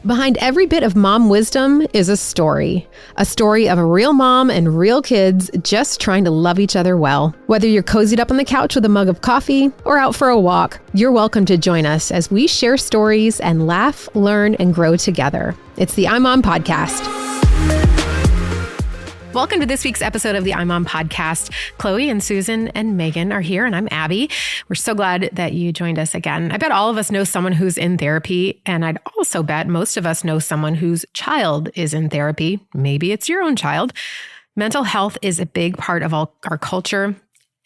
Behind every bit of mom wisdom is a story of a real mom and real kids just trying to love each other well. Whether you're cozied up on the couch with a mug of coffee or out for a walk, you're welcome to join us as we share stories and laugh, learn, and grow together. It's the iMom Podcast. Welcome to this week's episode of the iMom Podcast. Chloe and Susan and Megan are here, and I'm Abby. We're so glad that you joined us again. I bet all of us know someone who's in therapy, and I'd also bet most of us know someone whose child is in therapy. Maybe it's your own child. Mental health is a big part of our culture.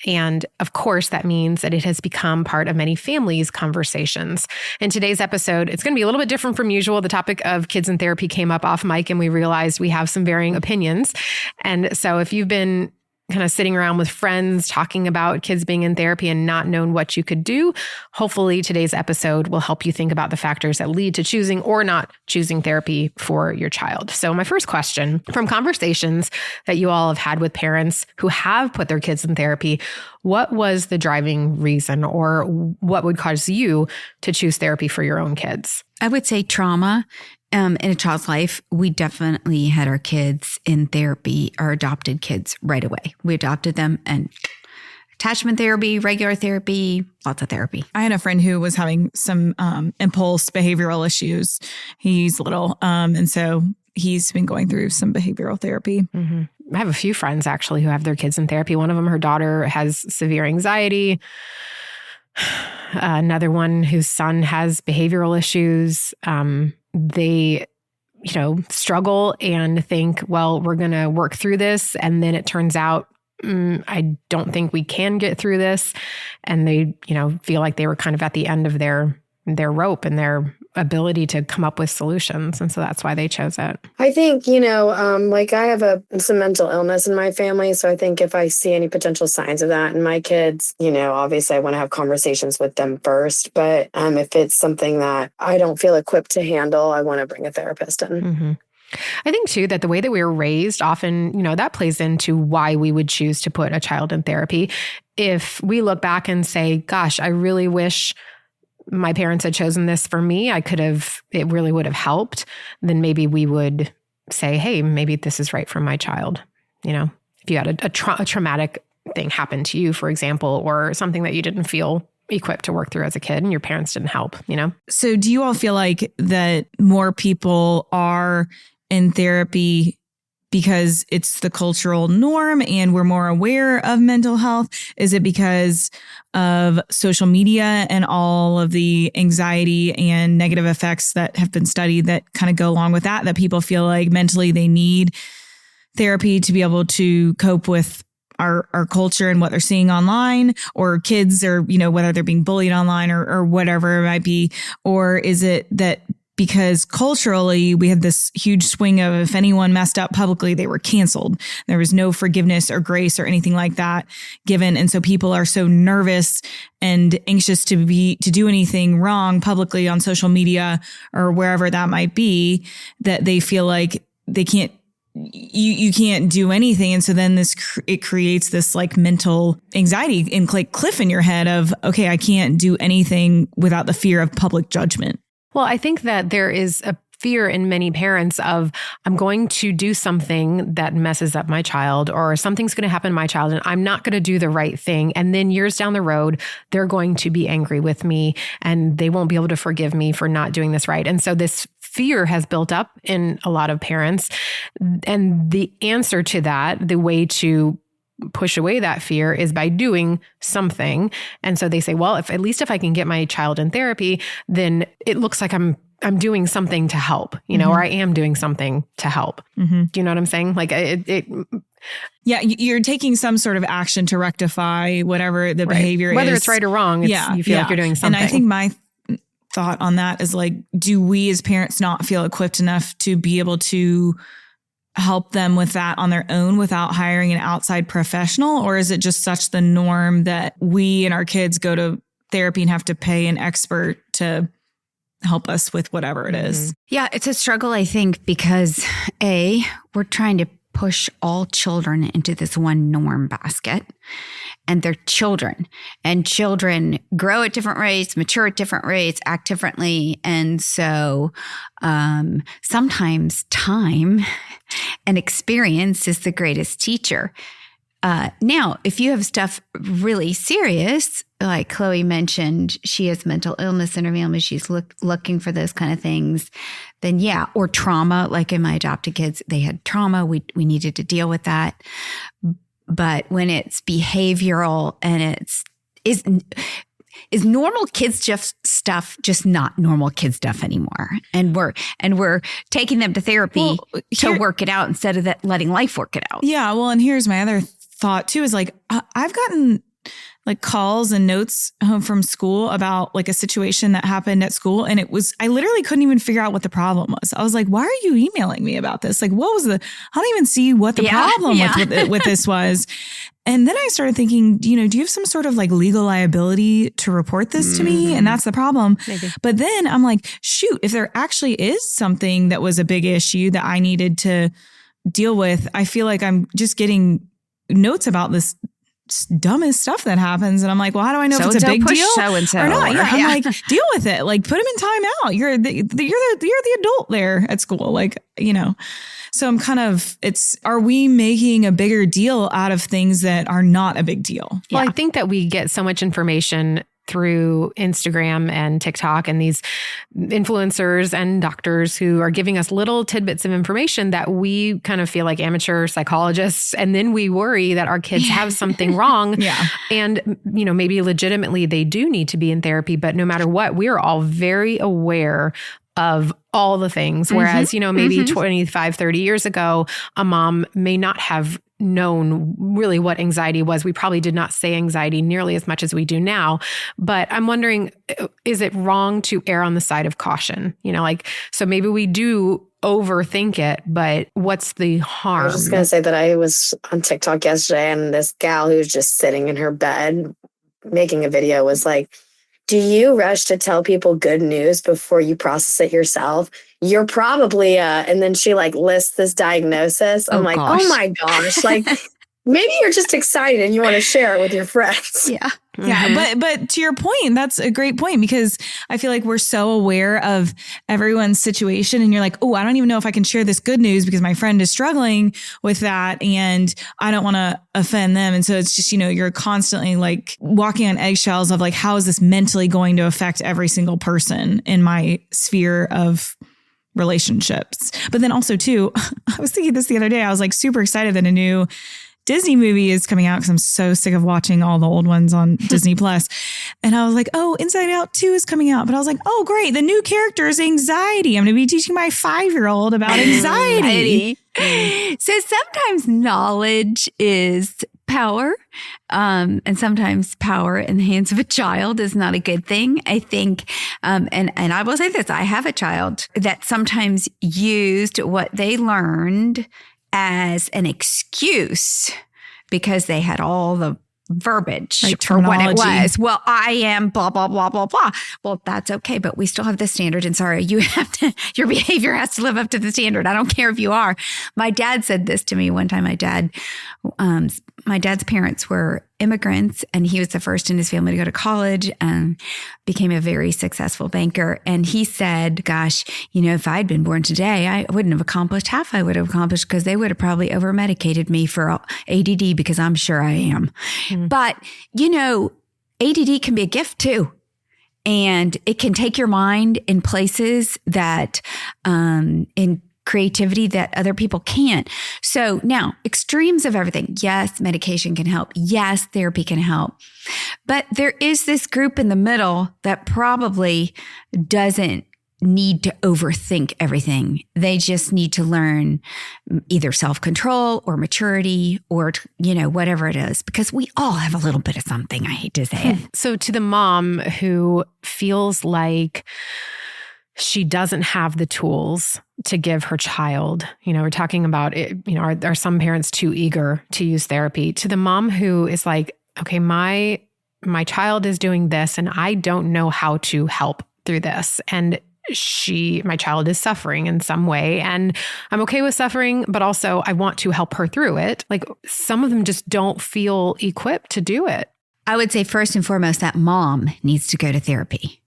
And of course, that means that it has become part of many families' conversations. In today's episode, it's going to be a little bit different from usual. The topic of kids in therapy came up off mic, and we realized we have some varying opinions. And so if you've been kind of sitting around with friends talking about kids being in therapy and not known what you could do, hopefully today's episode will help you think about the factors that lead to choosing or not choosing therapy for your child. So my first question, from conversations that you all have had with parents who have put their kids in therapy, what was the driving reason, or what would cause you to choose therapy for your own kids? I would say trauma. In a child's life, we definitely had our kids in therapy, our adopted kids, right away. We adopted them, and attachment therapy, regular therapy, lots of therapy. I had a friend who was having some impulse behavioral issues. He's little, and so he's been going through some behavioral therapy. Mm-hmm. I have a few friends actually who have their kids in therapy. One of them, her daughter has severe anxiety. Another one whose son has behavioral issues. They, struggle and think, well, we're going to work through this. And then it turns out, I don't think we can get through this. And they, feel like they were kind of at the end of their rope and their ability to come up with solutions. And so that's why they chose it. I think, I have some mental illness in my family. So I think if I see any potential signs of that in my kids, obviously I want to have conversations with them first. But if it's something that I don't feel equipped to handle, I want to bring a therapist in. Mm-hmm. I think too that the way that we were raised often, that plays into why we would choose to put a child in therapy. If we look back and say, gosh, I really wish my parents had chosen this for me, it really would have helped, then maybe we would say, hey, maybe this is right for my child. If you had a traumatic thing happen to you, for example, or something that you didn't feel equipped to work through as a kid and your parents didn't help, So do you all feel like that more people are in therapy because it's the cultural norm and we're more aware of mental health? Is it because of social media and all of the anxiety and negative effects that have been studied that kind of go along with that people feel like mentally they need therapy to be able to cope with our culture and what they're seeing online, or kids, or, whether they're being bullied online or whatever it might be? Or is it that because culturally we have this huge swing of if anyone messed up publicly, they were canceled. There was no forgiveness or grace or anything like that given. And so people are so nervous and anxious to do anything wrong publicly on social media or wherever that might be, that they feel like they can't, you can't do anything. And so then it creates this like mental anxiety and like cliff in your head of, okay, I can't do anything without the fear of public judgment. Well, I think that there is a fear in many parents of, I'm going to do something that messes up my child, or something's going to happen to my child and I'm not going to do the right thing. And then years down the road, they're going to be angry with me and they won't be able to forgive me for not doing this right. And so this fear has built up in a lot of parents. And the answer to that, the way to push away that fear, is by doing something. And so they say, well, at least if I can get my child in therapy, then it looks like I'm doing something to help, mm-hmm. or I am doing something to help. Mm-hmm. Do you know what I'm saying? Like yeah, you're taking some sort of action to rectify whatever the behavior is. Whether it's right or wrong, you feel like you're doing something. And I think my thought on that is like, do we as parents not feel equipped enough to be able to help them with that on their own without hiring an outside professional? Or is it just such the norm that we and our kids go to therapy and have to pay an expert to help us with whatever it is? Yeah, it's a struggle, I think, because we're trying to push all children into this one norm basket. And they're children, and children grow at different rates, mature at different rates, act differently. And so sometimes time and experience is the greatest teacher. Now, if you have stuff really serious, like Chloe mentioned, she has mental illness in her family, she's looking for those kind of things, then yeah, or trauma, like in my adopted kids, they had trauma. We needed to deal with that. But when it's behavioral and is normal kids stuff just not normal kid stuff anymore? And we're taking them to therapy to work it out instead of letting life work it out. Yeah. Well, and here's my other thought too, is like, I've gotten like calls and notes home from school about like a situation that happened at school. And I literally couldn't even figure out what the problem was. I was like, why are you emailing me about this? Like, what was I don't even see what the problem with this was. And then I started thinking, do you have some sort of like legal liability to report this to me? And that's the problem. Maybe. But then I'm like, shoot, if there actually is something that was a big issue that I needed to deal with, I feel like I'm just getting notes about this dumbest stuff that happens. And I'm like, well, how do I know if it's a big deal so-and-so or not? Yeah, I'm like, deal with it. Like, put him in time out. You're the adult there at school. Like, so I'm kind of, are we making a bigger deal out of things that are not a big deal? Well, I think that we get so much information through Instagram and TikTok and these influencers and doctors who are giving us little tidbits of information that we kind of feel like amateur psychologists. And then we worry that our kids have something wrong. Yeah. And, maybe legitimately they do need to be in therapy, but no matter what, we are all very aware of all the things. Whereas, maybe 25, 30 years ago, a mom may not have known really what anxiety was. We probably did not say anxiety nearly as much as we do now. But I'm wondering, is it wrong to err on the side of caution? So maybe we do overthink it, but what's the harm? I was just going to say that I was on TikTok yesterday and this gal who's just sitting in her bed making a video was like, do you rush to tell people good news before you process it yourself? You're probably, and then she like lists this diagnosis. I'm like, gosh. oh my gosh. Like maybe you're just excited and you want to share it with your friends. Yeah. Yeah. But to your point, that's a great point, because I feel like we're so aware of everyone's situation and you're like, oh, I don't even know if I can share this good news because my friend is struggling with that and I don't want to offend them. And so it's just, you're constantly like walking on eggshells of like, how is this mentally going to affect every single person in my sphere of relationships? But then also too, I was thinking this the other day, I was like super excited that a new Disney movie is coming out because I'm so sick of watching all the old ones on Disney Plus. And I was like, oh, Inside Out 2 is coming out. But I was like, oh, great. The new character is anxiety. I'm going to be teaching my 5-year-old about anxiety. So sometimes knowledge is power. And sometimes power in the hands of a child is not a good thing. I think, and I will say this, I have a child that sometimes used what they learned as an excuse because they had all the verbiage for what it was. Well, I am blah, blah, blah, blah, blah. Well, that's okay. But we still have the standard. And sorry, your behavior has to live up to the standard. I don't care if you are. My dad said this to me one time. My dad's parents were immigrants and he was the first in his family to go to college and became a very successful banker. And he said, gosh, if I'd been born today, I wouldn't have accomplished half I would have accomplished because they would have probably over-medicated me for ADD because I'm sure I am. Mm. But, ADD can be a gift too. And it can take your mind in places that, in creativity that other people can't. So now, extremes of everything. Yes, medication can help. Yes, therapy can help. But there is this group in the middle that probably doesn't need to overthink everything. They just need to learn either self-control or maturity or, whatever it is, because we all have a little bit of something. I hate to say it. So to the mom who feels like she doesn't have the tools to give her child, we're talking about it, are some parents too eager to use therapy? To the mom who is like, okay, my child is doing this and I don't know how to help through this. And my child is suffering in some way, and I'm okay with suffering, but also I want to help her through it. Like some of them just don't feel equipped to do it. I would say first and foremost that mom needs to go to therapy,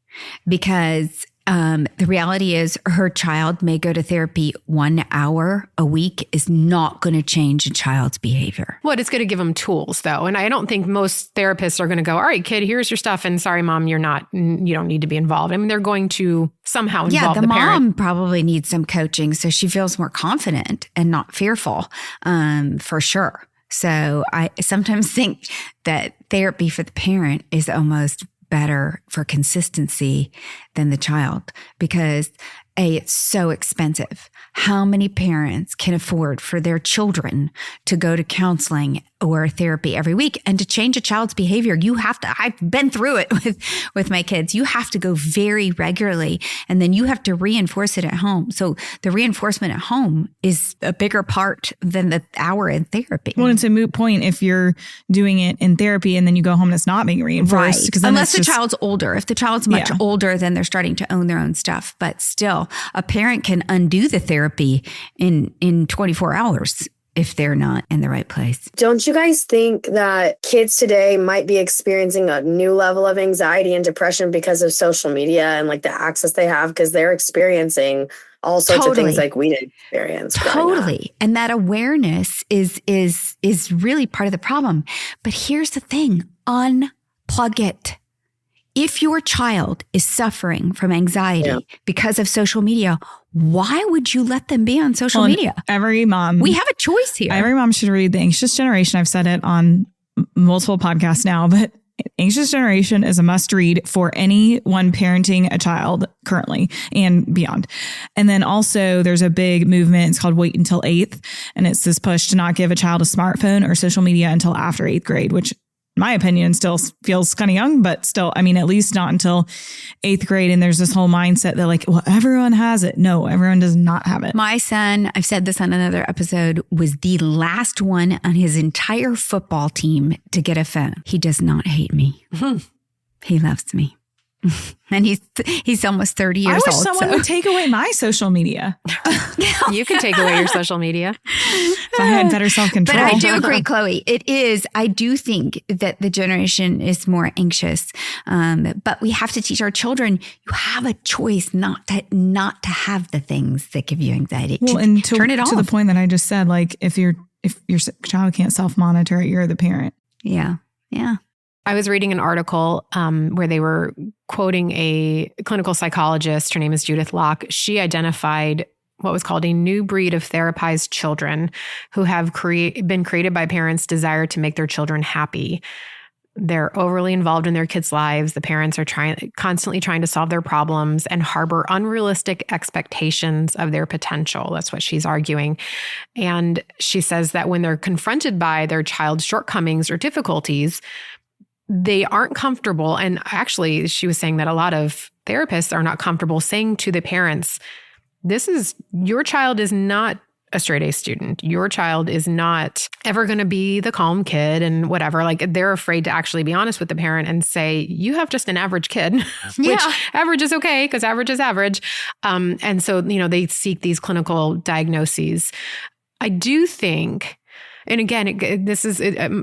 because the reality is her child may go to therapy 1 hour a week is not going to change a child's behavior. Well, it's going to give them tools though. And I don't think most therapists are going to go, all right, kid, here's your stuff. And sorry, mom, you don't need to be involved. I mean, they're going to somehow involve the mom parent. probably needs some coaching so she feels more confident and not fearful, for sure. So I sometimes think that therapy for the parent is almost better for consistency than the child, because it's so expensive. How many parents can afford for their children to go to counseling or therapy every week? And to change a child's behavior, you have to, I've been through it with my kids. You have to go very regularly, and then you have to reinforce it at home. So the reinforcement at home is a bigger part than the hour in therapy. Well, it's a moot point if you're doing it in therapy and then you go home and it's not being reinforced. Right. Because unless the child's older. If the child's much older, then they're starting to own their own stuff. But still, a parent can undo the therapy in 24 hours if they're not in the right place. Don't you guys think that kids today might be experiencing a new level of anxiety and depression because of social media and like the access they have, because they're experiencing all sorts of things like we didn't experience. Totally. And that awareness is really part of the problem. But here's the thing, unplug it. If your child is suffering from anxiety because of social media, why would you let them be on social media? Every mom. We have a choice here. Every mom should read The Anxious Generation. I've said it on multiple podcasts now, but Anxious Generation is a must read for anyone parenting a child currently and beyond. And then also there's a big movement. It's called Wait Until 8th. And it's this push to not give a child a smartphone or social media until after 8th grade, which in my opinion still feels kind of young, but still, I mean, at least not until 8th grade. And there's this whole mindset that like, well, everyone has it. No, everyone does not have it. My son, I've said this on another episode, was the last one on his entire football team to get a phone. He does not hate me. He loves me. And he's almost 30 years old. I wish someone would take away my social media. You can take away your social media. If I had better self-control. But I do agree, Chloe. I do think that the generation is more anxious. But we have to teach our children, you have a choice not to have the things that give you anxiety. Well, and turn it off. To the point that I just said, like if your child can't self-monitor it, you're the parent. Yeah. Yeah. I was reading an article where they were quoting a clinical psychologist. Her name is Judith Locke. She identified what was called a new breed of therapized children who have been created by parents' desire to make their children happy. They're overly involved in their kids' lives. The parents are constantly trying to solve their problems and harbor unrealistic expectations of their potential. That's what she's arguing. And she says that when they're confronted by their child's shortcomings or difficulties, they aren't comfortable. And actually, she was saying that a lot of therapists are not comfortable saying to the parents, your child is not a straight A student. Your child is not ever going to be the calm kid and whatever. Like they're afraid to actually be honest with the parent and say, you have just an average kid, which average is okay because average is average. And so, they seek these clinical diagnoses. I do think, and again,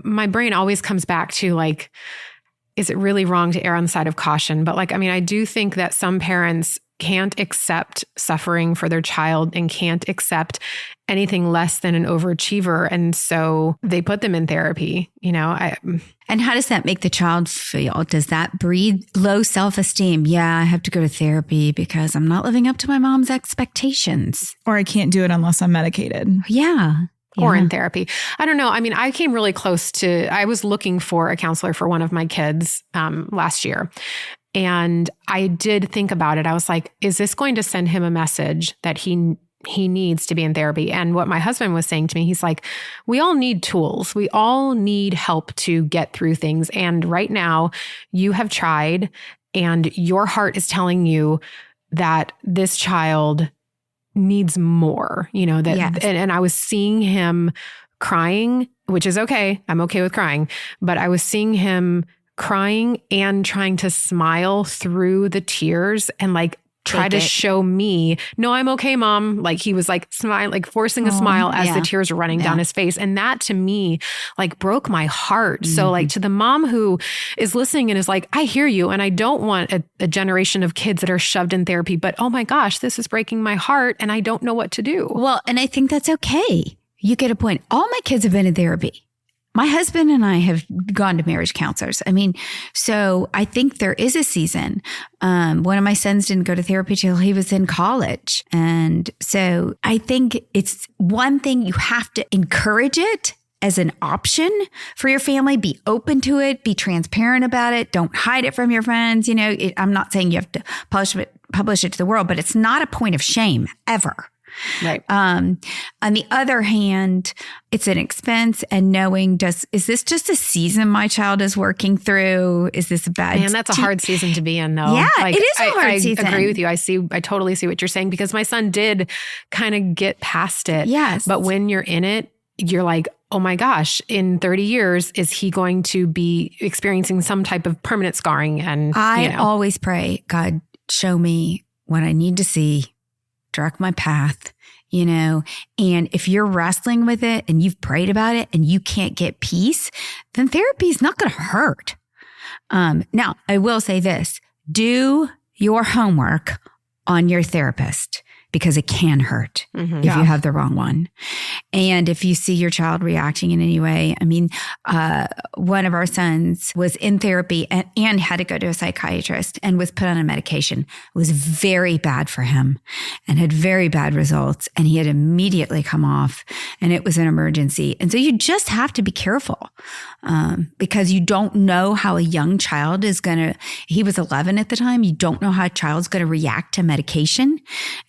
my brain always comes back to like, is it really wrong to err on the side of caution? But I do think that some parents can't accept suffering for their child and can't accept anything less than an overachiever. And so they put them in therapy, And how does that make the child feel? Does that breed low self-esteem? Yeah, I have to go to therapy because I'm not living up to my mom's expectations. Or I can't do it unless I'm medicated. Yeah. Or in therapy. I don't know. I mean, I came really close I was looking for a counselor for one of my kids last year. And I did think about it. I was like, is this going to send him a message that he needs to be in therapy? And what my husband was saying to me, he's like, we all need tools. We all need help to get through things. And right now you have tried and your heart is telling you that this child needs more, and I was seeing him crying, which is okay. I'm okay with crying, but I was seeing him crying and trying to smile through the tears and like try to show me, no, I'm okay, Mom. Like he was like smile, like forcing a smile as the tears were running down his face. And that to me like broke my heart. So like to the mom who is listening and is like, I hear you. And I don't want a generation of kids that are shoved in therapy, but oh my gosh, this is breaking my heart and I don't know what to do. Well, and I think that's okay. You get a point. All my kids have been in therapy. My husband and I have gone to marriage counselors. I mean, so I think there is a season. One of my sons didn't go to therapy till he was in college. And so I think it's one thing you have to encourage it as an option for your family. Be open to it. Be transparent about it. Don't hide it from your friends. You know, I'm not saying you have to publish it to the world, but it's not a point of shame ever. Right. On the other hand, it's an expense, and knowing is this just a season my child is working through? Is this a bad? Man, that's a hard season to be in, though. Yeah, like, it is a hard season. I agree with you. I totally see what you're saying because my son did kind of get past it. Yes, but when you're in it, you're like, oh my gosh, in 30 years, is he going to be experiencing some type of permanent scarring? And I always pray, God, show me what I need to see. Direct my path, and if you're wrestling with it and you've prayed about it and you can't get peace, then therapy is not going to hurt. Now, I will say this, do your homework on your therapist because it can hurt if you have the wrong one. And if you see your child reacting in any way, I mean, one of our sons was in therapy and had to go to a psychiatrist and was put on a medication. It was very bad for him and had very bad results. And he had immediately come off and it was an emergency. And so you just have to be careful because you don't know how a young child is he was 11 at the time. You don't know how a child's going to react to medication.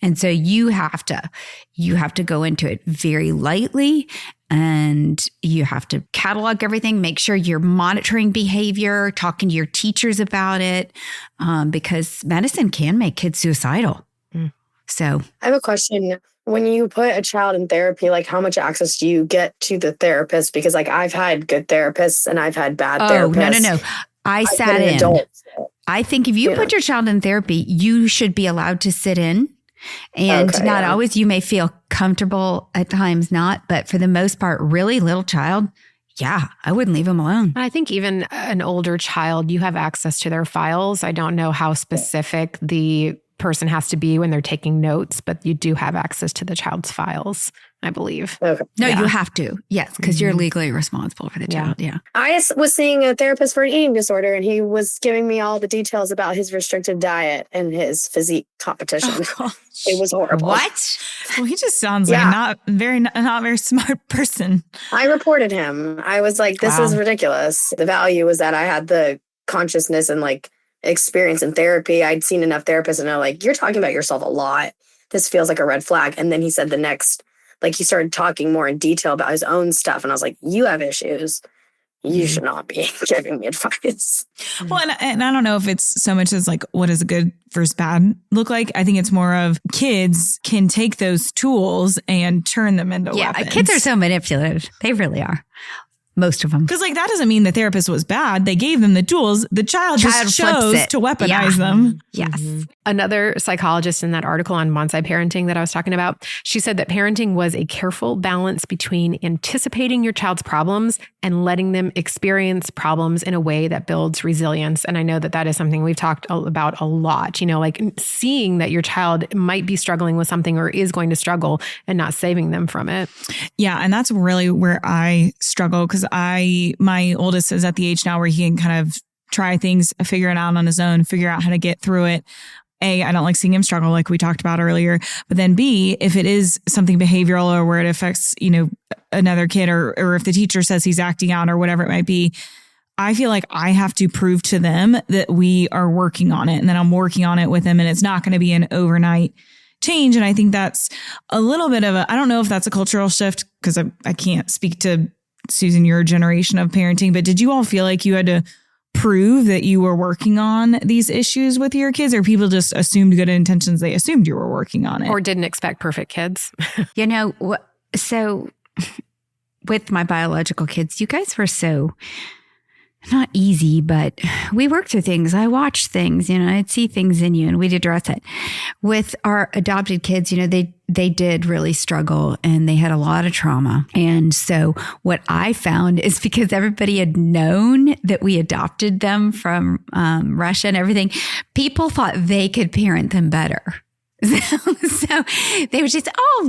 And so you have to go into it very lightly and you have to catalog everything, make sure you're monitoring behavior, talking to your teachers about it, because medicine can make kids suicidal. So I have a question. When you put a child in therapy, like how much access do you get to the therapist? Because like I've had good therapists and I've had bad therapists. No. I sat in. I think if you put your child in therapy, you should be allowed to sit in. And not always, you may feel comfortable at times not, but for the most part, really little child, I wouldn't leave them alone. I think even an older child, you have access to their files. I don't know how specific the person has to be when they're taking notes, but you do have access to the child's files, I believe. Okay. No, you have to. Yes, because you're legally responsible for the child. Yeah. I was seeing a therapist for an eating disorder, and he was giving me all the details about his restrictive diet and his physique competition. It was horrible. What? Well, he just sounds like not very smart person. I reported him. I was like, this is ridiculous. The value was that I had the consciousness and like experience in therapy. I'd seen enough therapists and they're like, you're talking about yourself a lot. This feels like a red flag. And then he said he started talking more in detail about his own stuff. And I was like, you have issues. You should not be giving me advice. Well, and I don't know if it's so much as like, what does a good versus bad look like? I think it's more of kids can take those tools and turn them into weapons. Kids are so manipulative. They really are. Most of them. Because like that doesn't mean the therapist was bad. They gave them the tools. The child just chose to weaponize them. Yes. Another psychologist in that article on bonsai parenting that I was talking about, she said that parenting was a careful balance between anticipating your child's problems and letting them experience problems in a way that builds resilience. And I know that is something we've talked about a lot, like seeing that your child might be struggling with something or is going to struggle and not saving them from it. Yeah. And that's really where I struggle because my oldest is at the age now where he can kind of try things, figure it out on his own, figure out how to get through it. A, I don't like seeing him struggle like we talked about earlier. But then B, if it is something behavioral or where it affects, another kid or if the teacher says he's acting out or whatever it might be, I feel like I have to prove to them that we are working on it and that I'm working on it with them. And it's not going to be an overnight change. And I think that's a little bit of I don't know if that's a cultural shift because I can't speak to Susan, your generation of parenting, but did you all feel like you had to prove that you were working on these issues with your kids, or people just assumed good intentions? They assumed you were working on it. Or didn't expect perfect kids. So with my biological kids, you guys were so not easy, but we worked through things. I watched things, I'd see things in you and we'd address it. With our adopted kids, they did really struggle and they had a lot of trauma. And so what I found is because everybody had known that we adopted them from Russia and everything, people thought they could parent them better. So they were just,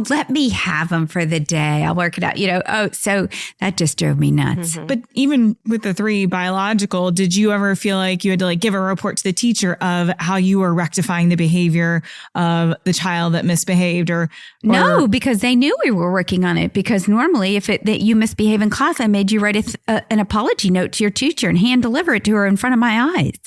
let me have them for the day. I'll work it out, so that just drove me nuts. Mm-hmm. But even with the 3 biological, did you ever feel like you had to give a report to the teacher of how you were rectifying the behavior of the child that misbehaved or No, because they knew we were working on it. Because normally if that you misbehave in class, I made you write an apology note to your teacher and hand deliver it to her in front of my eyes.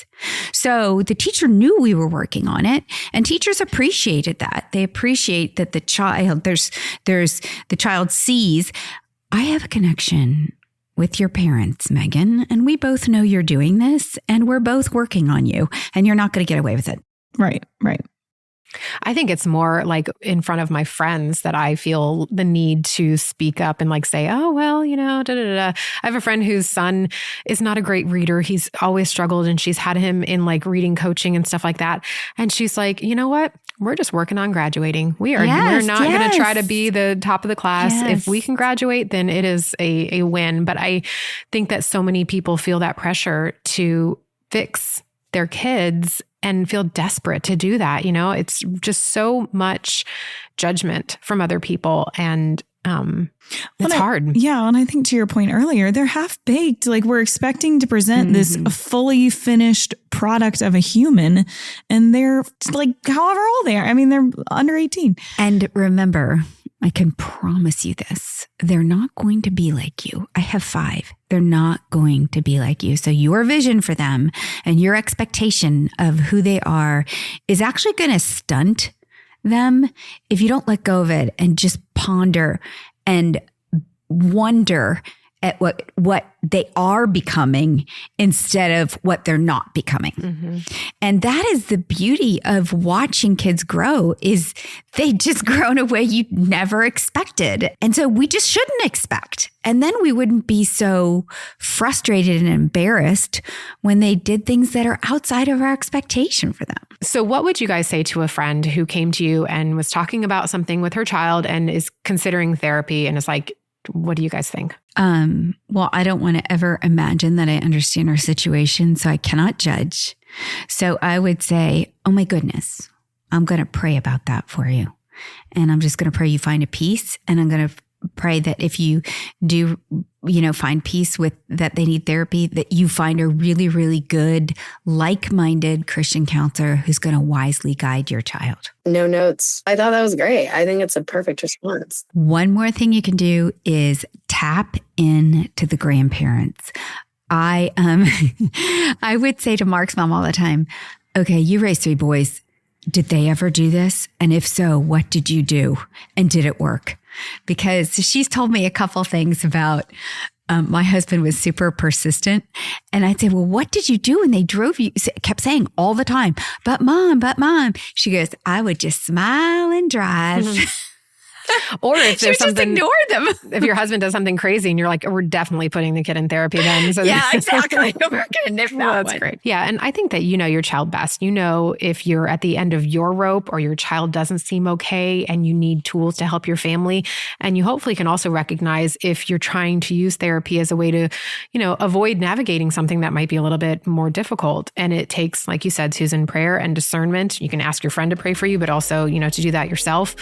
So the teacher knew we were working on it, and teachers appreciated that. They appreciate that the child, there's the child sees, I have a connection with your parents, Megan, and we both know you're doing this and we're both working on you and you're not going to get away with it. Right. I think it's more like in front of my friends that I feel the need to speak up and say, oh, well, I have a friend whose son is not a great reader. He's always struggled and she's had him in reading coaching and stuff like that. And she's like, you know what? We're just working on graduating. We're not going to try to be the top of the class. Yes. If we can graduate, then it is a win. But I think that so many people feel that pressure to fix their kids and feel desperate to do that. It's just so much judgment from other people. And it's hard. Yeah. And I think to your point earlier, they're half baked. We're expecting to present this fully finished product of a human. And they're however old they are. I mean, they're under 18. And remember, I can promise you this. They're not going to be like you. I have 5. They're not going to be like you. So your vision for them and your expectation of who they are is actually going to stunt them if you don't let go of it and just ponder and wonder at what they are becoming instead of what they're not becoming. Mm-hmm. And that is the beauty of watching kids grow, is they just grow in a way you never expected. And so we just shouldn't expect. And then we wouldn't be so frustrated and embarrassed when they did things that are outside of our expectation for them. So what would you guys say to a friend who came to you and was talking about something with her child and is considering therapy and is like, what do you guys think? Well, I don't want to ever imagine that I understand our situation, so I cannot judge. So I would say, oh my goodness, I'm going to pray about that for you. And I'm just going to pray you find a peace. And I'm going to pray that if you do, find peace with that they need therapy, that you find a really, really good, like-minded Christian counselor who's going to wisely guide your child. No notes. I thought that was great. I think it's a perfect response. One more thing you can do is tap into the grandparents. I would say to Mark's mom all the time, okay, you raised 3 boys. Did they ever do this? And if so, what did you do? And did it work? Because she's told me a couple things about my husband was super persistent. And I'd say, well, what did you do when they drove you? Kept saying all the time, but mom. She goes, I would just smile and drive. Mm-hmm. Or if there's something, just ignore them. If your husband does something crazy and you're like, we're definitely putting the kid in therapy then. So yeah, exactly. We're going to nip that that's one. Great. Yeah. And I think that you know your child best. You know if you're at the end of your rope or your child doesn't seem okay and you need tools to help your family. And you hopefully can also recognize if you're trying to use therapy as a way to, avoid navigating something that might be a little bit more difficult. And it takes, like you said, Susan, prayer and discernment. You can ask your friend to pray for you, but also, to do that yourself,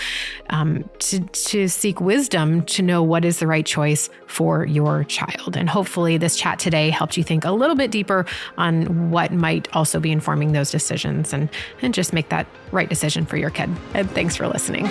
to seek wisdom to know what is the right choice for your child. And hopefully this chat today helped you think a little bit deeper on what might also be informing those decisions and just make that right decision for your kid. And thanks for listening.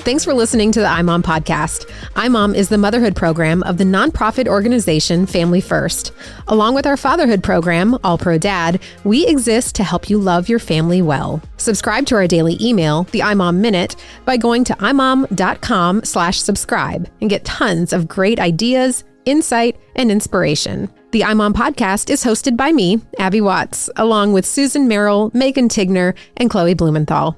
Thanks for listening to the iMom podcast. iMom is the motherhood program of the nonprofit organization Family First. Along with our fatherhood program, All Pro Dad, we exist to help you love your family well. Subscribe to our daily email, the iMom Minute, by going to imom.com/subscribe and get tons of great ideas, insight, and inspiration. The iMom podcast is hosted by me, Abby Watts, along with Susan Merrill, Megan Tigner, and Chloe Blumenthal.